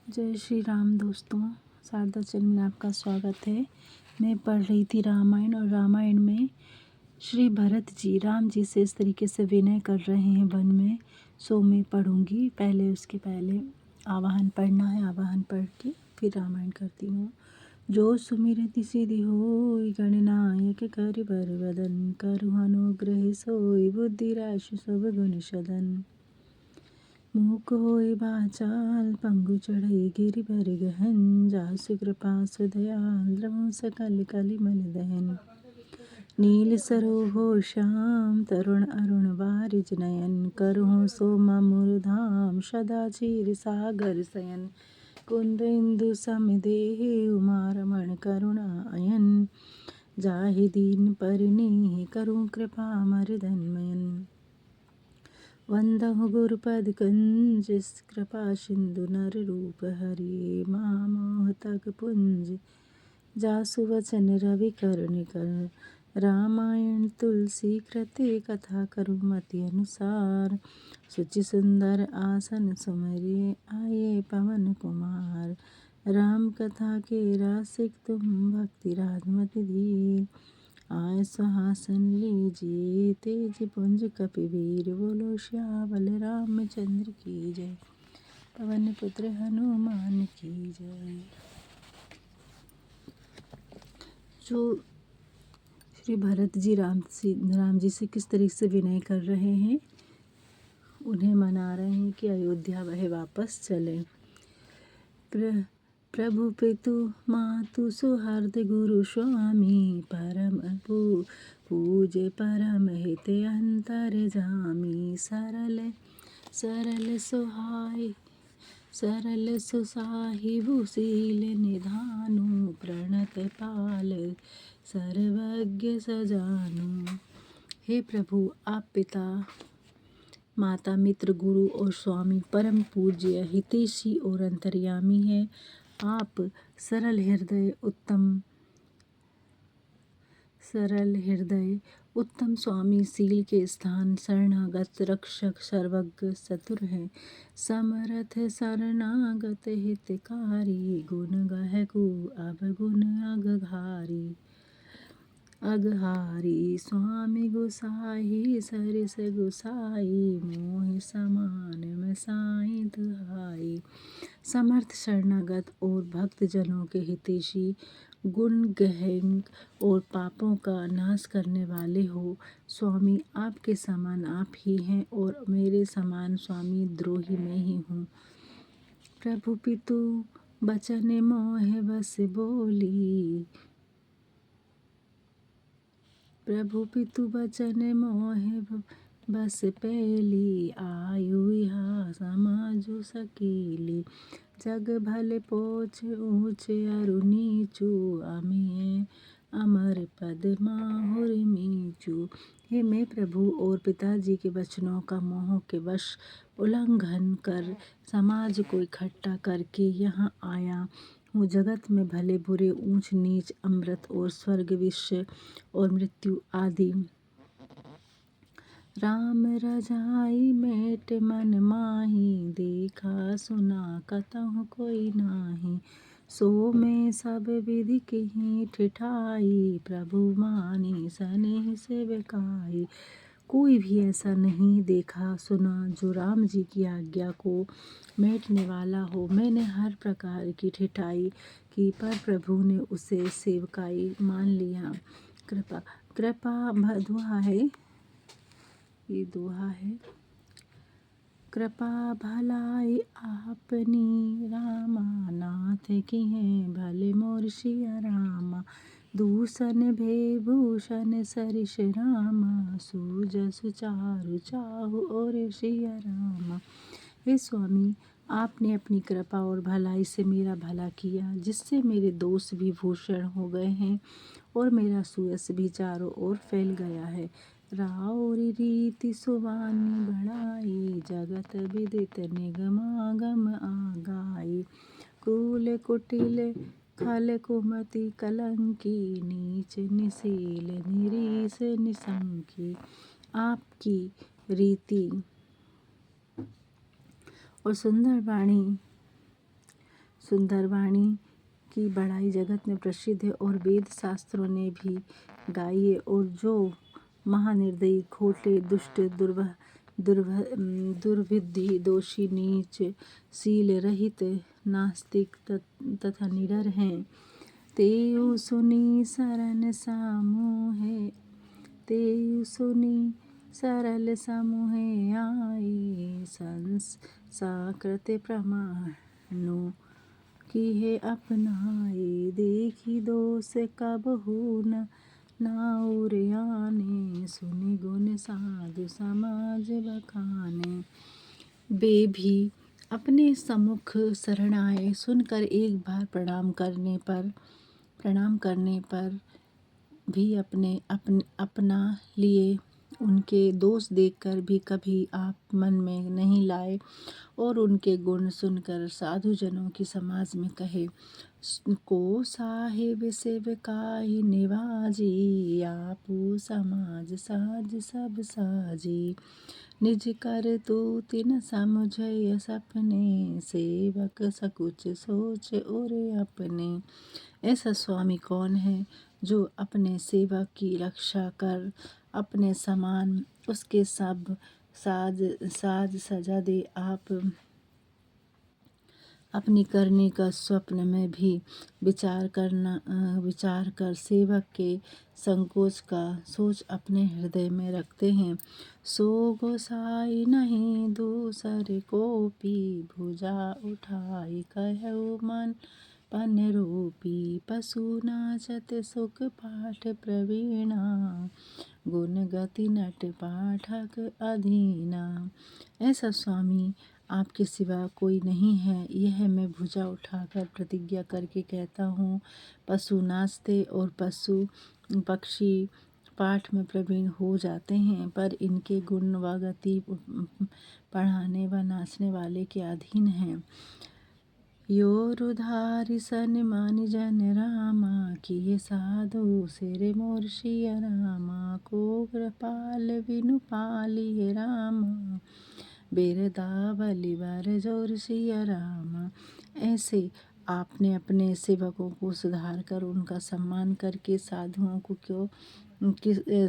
जय श्री राम दोस्तों, शारदा चैनल में आपका स्वागत है। मैं पढ़ रही थी रामायण, और रामायण में श्री भरत जी राम जी से इस तरीके से विनय कर रहे हैं वन में। सो मैं पढ़ूंगी। उसके पहले आवाहन पढ़ना है। आवाहन पढ़ के फिर रामायण करती हूँ। जो सुमिरति सिद्धि होय, गणनायक करि बर वदन, करहु अनुग्रह सोय, बुद्धि राशि सब गुण सदन। मूक होय बाचाल, पंगु चढ़ई गिरि बर गहन, जासु कृपा सुदयाल, द्रवहु सकल कलि मल दहन। नील सरोह श्याम, तरुण अरुण बारिज नयन, करहु सोमा मूर्धाम, सदा क्षीर सागर शयन। कुंद इंदु सम देहि, उमा रमण करुणा अयन, जाहि दीन परिनेहि, करहु कृपा मर्दन मयन। वंदहु गुरुपद कंज, कृपा सिंधु नर रूप हरि, महामोह तक पुंज, जासु वचन रवि करुण कर। रामायण तुलसी कृति, कथा करु मति अनुसार, सुचि सुंदर आसन सुमरि, आये पवन कुमार। राम कथा के रासिक तुम, भक्ति राजमति धीर, आय सुहासन लीजिए, तेज पुंज कपिवीर। बोलो श्यामल रामचंद्र की जय, पवन पुत्र हनुमान की जय। जो श्री भरत जी राम जी से किस तरीके से विनय कर रहे हैं, उन्हें मना रहे हैं कि अयोध्या वह वापस चले। प्रभु पितु मातु सुहृद गुरु स्वामी, परम पूज्य परम हित अंतर जामी। सरल सुसाहिबु शील निधानु, प्रणत पाल सर्वज्ञ सजानु। हे प्रभु, आप पिता माता मित्र गुरु और स्वामी, परम पूज्य हितैषी और अंतर्यामी हैं। आप सरल उत्तम स्वामी, शील के स्थान, शरणागत रक्षक, सर्वज्ञ चतुर हैं। समर्थ शरणागत हितकारी, गुण गहकु अवगुण अगहारी। स्वामी गुसाहि सरिस गुसाई, मोहि समान मसाई दुहाई। समर्थ शरणागत और भक्त जनों के हितैषी, गुण गहन और पापों का नाश करने वाले हो। स्वामी, आपके समान आप ही हैं, और मेरे समान स्वामी द्रोही मैं ही हूँ। प्रभु पितु बचन मोह बस बोली, प्रभु पितु बचन मोह बस पैली, आयु इहा समाजु सकीली। जग भले पोछ ऊँच अरु नीचु, अमिय अमर पद माहुर मीचु। हे मैं प्रभु और पिताजी के वचनों का मोह के वश उल्लंघन कर समाज को इकट्ठा करके यहाँ आया हूँ। जगत में भले बुरे, ऊंच नीच, अमृत और स्वर्ग, विषय और मृत्यु आदि। राम रजाई मेट मन माही, देखा सुना कतहु कोई नाही। सो में सब विधि किहि ठिठाई, प्रभु मानी सनेह सेवकाई। कोई भी ऐसा नहीं देखा सुना जो राम जी की आज्ञा को मेटने वाला हो। मैंने हर प्रकार की ठिठाई की, पर प्रभु ने उसे सेवकाई मान लिया। दोहा है। कृपा भलाई आपनी, रामा नाथ की है भले मोर सिया रामा। दूषण भेभूषण सरिस रामा, सूजसु चारु चाहु और सिया रामा। हे स्वामी, आपने अपनी कृपा और भलाई से मेरा भला किया, जिससे मेरे दोष भी भूषण हो गए हैं और मेरा सुयश भी चारों ओर फैल गया है। राउरी रीति सुबानी बढ़ाई, जगत विदित निगमागम आगाई। कुल कुटिल खल कुमति कलंकी, नीच निशील निरीश निशंकी। आपकी रीति और सुंदर वाणी सुंदर वाणी की बड़ाई जगत में प्रसिद्ध है और वेद शास्त्रों ने भी गाई है। और जो महानिर्दयी, खोटे, दुष्ट, दुर्विधि, दोषी, नीच, शील रहित, नास्तिक तथा निडर हैं, तेऊ सुनी शरण सामूहे, तेऊ सुनी सरल समूहे आई, संसाकृत प्रमाणु की है अपनाई, देखी दोष कबहू न नाउर आने, सुनि गुण साधु समाज बखाने। वे भी अपने सम्मुख शरण आए, सुनकर एक बार प्रणाम करने पर भी अपना लिए, उनके दोष देखकर भी कभी आप मन में नहीं लाए, और उनके गुण सुनकर साधुजनों की समाज में कहे, को साहिब सेवकाई निवाजी, आपू समाज साज सब साजी, निज कर तू तिन समझय सपने, सेवक सकुच सोच और अपने। ऐसा स्वामी कौन है जो अपने सेवक की रक्षा कर अपने समान उसके सब साज सजा दे। आप अपनी करने का स्वप्न में भी विचार कर सेवक के संकोच का सोच अपने हृदय में रखते हैं। सो गोसाई नहीं दूसरे को पी, भुजा उठाई कहु मन पन रूपी, पशु नाचत सुख पाठ प्रवीणा, गुण गति नट पाठक अधीना। ऐसा स्वामी आपके सिवा कोई नहीं है, यह मैं भुजा उठाकर प्रतिज्ञा करके कहता हूँ। पशु नाचते और पशु पक्षी पाठ में प्रवीण हो जाते हैं, पर इनके गुण व गति पढ़ाने व नाचने वाले के अधीन हैं। योरुधारि सन्मानि जन रामा, किए साधु सिर मोर सिया रामा, को कृपाल विनु पालिए रामा, बिरदावली बर जोर सिया रामा। ऐसे आपने अपने सेवकों को सुधार कर उनका सम्मान करके साधुओं को क्यों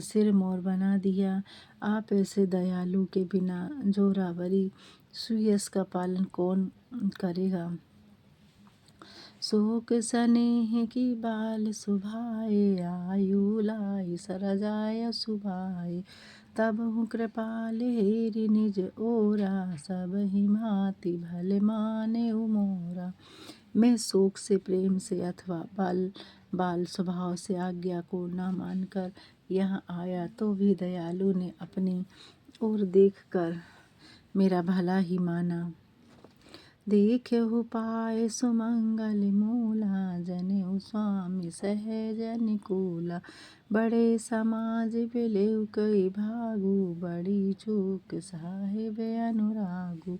सिर मोर बना दिया। आप ऐसे दयालु के बिना जोरावरी सुयस का पालन कौन करेगा। शोक स्नेह की बाल सुभाए, आयु लाई सरजाय सुभाए, तब हूँ कृपाल हेरि निज ओरा, सब ही माति भले माने मोरा। मैं शोक से, प्रेम से अथवा बाल स्वभाव से आज्ञा को न मानकर यहाँ आया, तो भी दयालु ने अपनी ओर देखकर मेरा भला ही माना। देखहु पाए सुमंगल मूला, जनेऊ स्वामी सहज अनुकूला, बड़े समाज बिलेउ कई भागु, बड़ी चूक साहिब अनुरागु।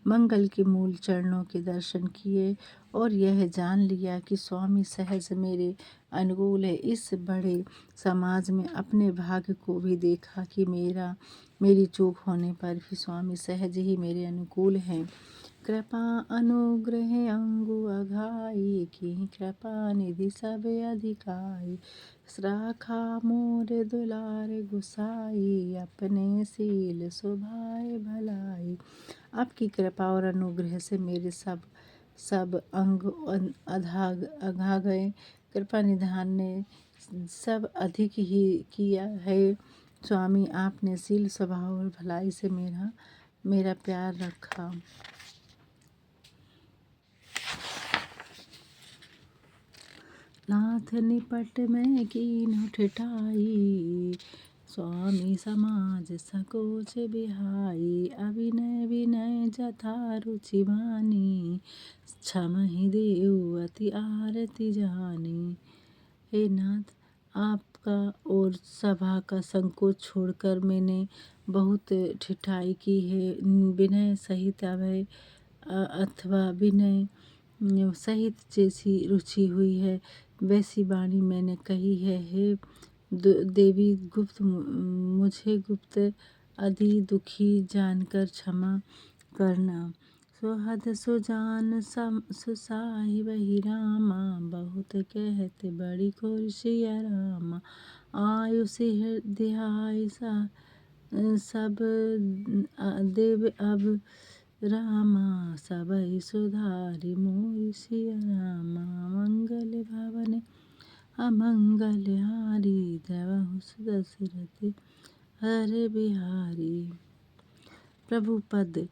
मंगल के मूल चरणों के दर्शन किए और यह जान लिया कि स्वामी सहज मेरे अनुकूल है। इस बड़े समाज में अपने भाग्य को भी देखा कि मेरी चूक होने पर भी स्वामी सहज ही मेरे अनुकूल हैं। कृपा अनुग्रह अंगु अघाई, की कृपा निधि सब अधिकाई, श्राखा मोर दुलार गुसाई, अपने सील शोभाए भलाई। आपकी कृपा और अनुग्रह से मेरे सब अंग अघा गए। कृपा निधान ने सब अधिक ही किया है। स्वामी आपने शील स्वभाव और भलाई से मेरा प्यार रखा। नाथ निपट में कीन्हु ठिठाई, स्वामी समाज सकोच बिहाई, अविनय विनय जथा रुचि बानी, क्षमहि देउ अति आरती जानी। हे नाथ, आपका और सभा का संकोच छोड़कर मैंने बहुत ठिठाई की है। विनय सहित अभय अथवा विनय सहित जैसी रुचि हुई है वैसी वाणी मैंने कही है। हे देवी, मुझे गुप्त अधि दुखी जानकर क्षमा करना। सोहद सुजान सुसाहिब ही रामा, बहुत कहते बड़ी खुशिया रामा। आयुष दिहाई सब देव अब रामा, सबई सुधारि मोर सिया रामा। मंगल भवन अमंगल हारी, जयहु दशरथ हरे बिहारी। प्रभुपद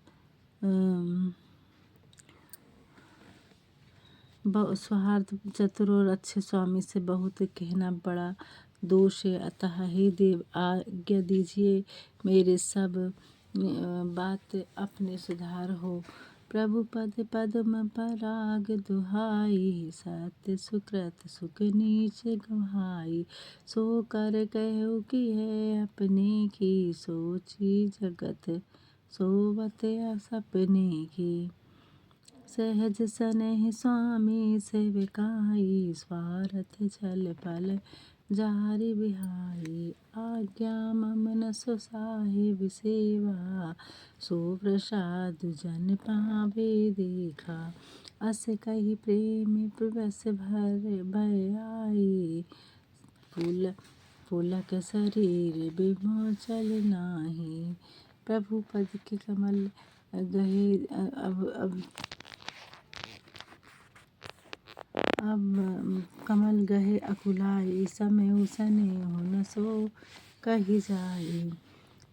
स्वार्थ चतुर और अच्छे स्वामी से बहुत कहना बड़ा दोष है, अतः हे देव आज्ञा दीजिए, मेरे सब बात अपने सुधार हो। प्रभु पद पद्म पराग दुहाई, सत्य सुकृत सुख नीच गवाई। सो कर कहु कि है अपने की, सोची जगत सोवत सपने की। सहज सनेह स्वामी सेविकाई, स्वार्थ छल फल जारि बिहाई। आज्ञा मम न सो साहिब सेवा, सो प्रसाद जन पावे देखा। अस कही प्रेम बस भर भय आई, पुलक शरीर विमोचन नाही। प्रभु पद के कमल गहे अब कमल गहे अकुलाई, समय उसने हो न सो कही जाए।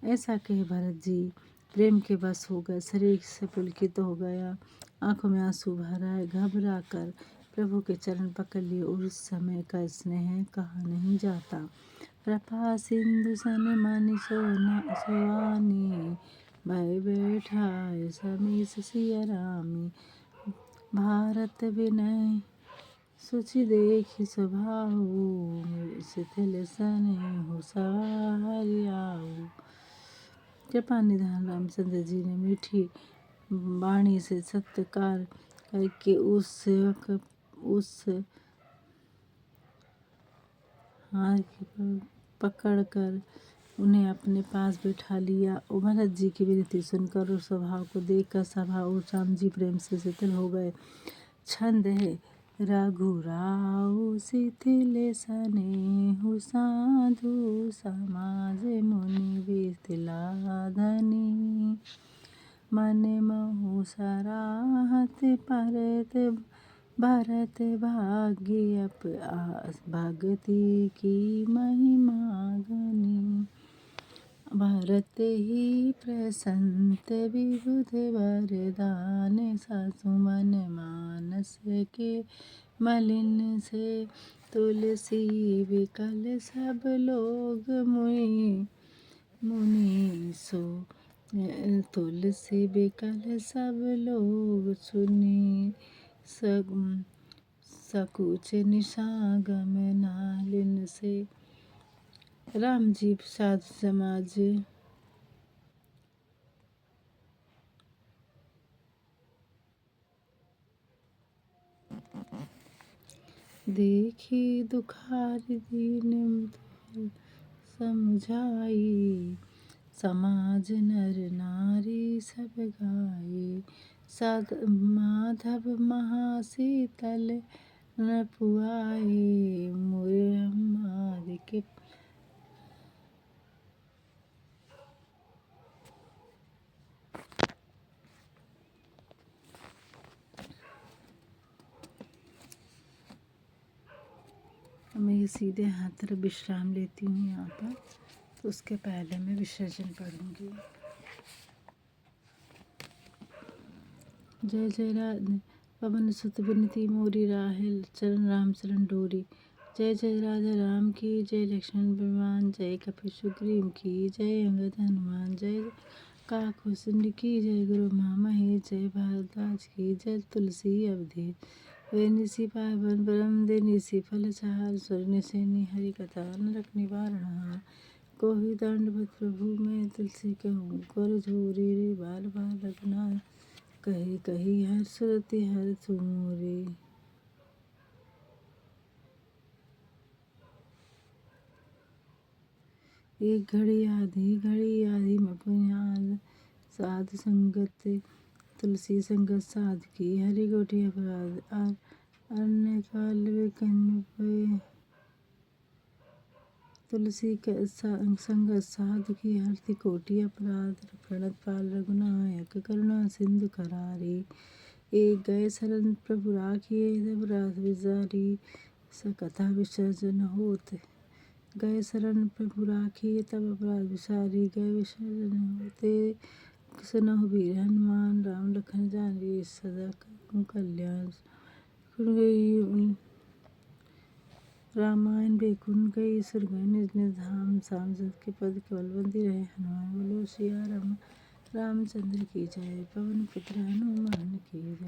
ऐसा कहे भरत जी प्रेम के बस हो गए, शरीर से पुलकित हो गया, आंखों में आंसू भर आए। घबरा कर प्रभु के चरण पकड़ लिए और उस समय का स्नेह कहा नहीं जाता। कृपा सिंधु सन मन सोवानी, भय बैठाए समीस सिया रामी। भारत विनय सुचि देखि स्वभाव, शिथिल स्नेहु सवारि आऊ। कृपा निधान रामचंद्र जी ने मीठी वाणी से सत्कार करके उस सेवक उस हाथ पकड़ कर उन्हें अपने पास बैठा लिया। और भरत जी की विनती सुनकर और स्वभाव को देखकर सभा और राम जी प्रेम से शिथिल हो गए। छंद है रघुराऊ शिथिल स्नेहु, साधु समाज मुनि वितलाधनी। मन महु सराहत परत भरत भाग्य भगति की महिमा गनी। भरत ही प्रसंत विबुध वरदान, ससुमन मानस के मलिन से। तुलसी विकल सब लोग मुनि सो, तुलसी विकल सब लोग सुनी। सकुच निशागम नालिन से। राम जी साधु समाज देखी दुखारि दीन समुझाई, समाज नर नारी सब गाये। माधव महाशीतल न पुआए, मुरहमादि के मैं ये सीधे हाथ तरफ विश्राम लेती हूँ यहाँ पर, तो उसके पहले मैं विसर्जन पढ़ूँगी। जय जय पवन सुत विनती मोरी, राहिल चरण राम चरण डोरी। जय जय राजा राम की जय, लक्ष्मण विमान जय, कपि सुग्रीव की जय, अंगद हनुमान जय। काको सिंह की जय, गुरु महामहेश जय, भारद्वाज की जय। तुलसी अवधि निसी पावन परम दे निसी फल चार, सुर निसेनी हरि कथा नरक निवारण। कोहि दंडवत प्रभु में तुलसी कहूँ, कर जोरी रे बाल बाल रघुनाथ। कही कही हर सुरति हर तुमोरे। एक घड़ी आधी में पुण्याल, साधु संगत तुलसी संगत साधकी हरि कोटि अपराध अन्य काल विकन तुलसी संगत साधकी हरि कोटि अपराध प्रणत पाल रघुनायक करुणा सिंधु करारी एक गए शरण प्रभु राखिए अपराध विजारी सकथा विसर्जन होते गए शरण प्रभु राखिए तब अपराध विसारी गए विसर्जन होते सुनहु वीर हनुमान राम लखन जानी सदा कल्याण रामायण बैकुंठ गई सुर गए निज निज धाम सांसद के पद केवल बंदी रहे हनुमान बोलो सिया रामचंद्र की जय पवन पुत्र हनुमान की जय।